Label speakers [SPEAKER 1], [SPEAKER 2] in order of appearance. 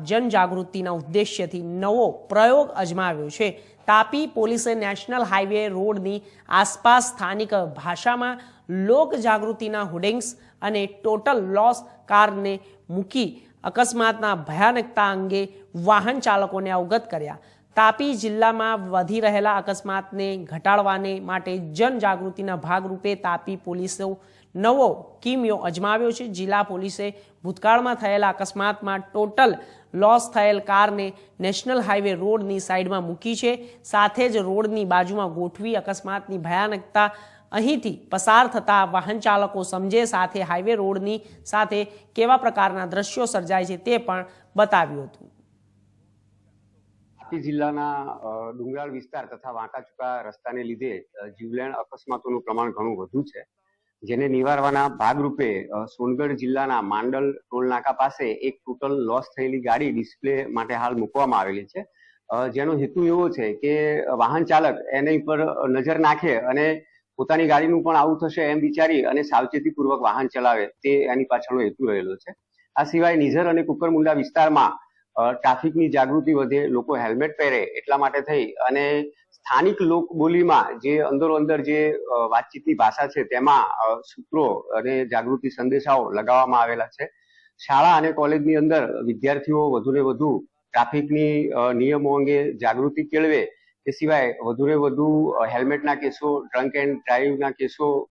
[SPEAKER 1] જનજાગૃતિના ઉદ્દેશ્યથી નવો પ્રયોગ અજમાવ્યો છે। તાપી પોલીસે નેશનલ હાઈવે રોડની આસપાસ સ્થાનિક ભાષામાં લોક જાગૃતિના હોર્ડિંગ્સ અને ટોટલ લોસ કારને મૂકી અકસ્માતના ભયાનકતા અંગે વાહન ચાલકોને અવગત કર્યા। તાપી જિલ્લામાં વધી રહેલા અકસ્માતને ઘટાડવાને માટે જનજાગૃતિના ભાગરૂપે તાપી પોલીસે નવો કિમિયો અજમાવ્યો છે। જિલ્લા પોલીસે ભૂતકાળમાં થયેલા અકસ્માતમાં ટોટલ લોસ થયેલ કારને નેશનલ હાઈવે રોડની સાઈડમાં મૂકી છે। સાથે જ રોડની બાજુમાં ગોઠવી અકસ્માતની ભયાનકતા અહીંથી પસાર થતા વાહન ચાલકો સમજે, સાથે હાઈવે રોડની સાથે કેવા પ્રકારના દ્રશ્યો સર્જાય છે તે પણ બતાવ્યું હતું।
[SPEAKER 2] તાપી જિલ્લાના ડુંગરાળ વિસ્તાર તથા વાંકા ચૂકા રસ્તાને લીધે જીવલેણ અકસ્માતોનું પ્રમાણ ઘણું વધુ છે, જેને નિવારવાના ભાગરૂપે સોનગઢ જિલ્લાના માંડલ ટોલ નાકા પાસે એક ટોટલ લોસ થયેલી ગાડી ડિસ્પ્લે માટે હાલ મૂકવામાં આવેલી છે, જેનો હેતુ એવો છે કે વાહન ચાલક એની પર નજર નાખે અને પોતાની ગાડીનું પણ આવું થશે એમ વિચારી અને સાવચેતીપૂર્વક વાહન ચલાવે, તે એની પાછળનો હેતુ રહેલો છે। આ સિવાય નિઝર અને કુકરમુંડા વિસ્તારમાં ટ્રાફિકની જાગૃતિ વધે, લોકો હેલ્મેટ પહેરે એટલા માટે થઈ અને સ્થાનિક લોક બોલીમાં જે અંદર જે વાતચીતની ભાષા છે તેમાં સૂત્રો અને જાગૃતિ સંદેશાઓ લગાવવામાં આવેલા છે। શાળા અને કોલેજની અંદર વિદ્યાર્થીઓ વધુને વધુ ટ્રાફિકની નિયમો અંગે જાગૃતિ કેળવે, તે સિવાય વધુને વધુ હેલ્મેટના કેસો, ડ્રંક એન્ડ ડ્રાઈવના કેસો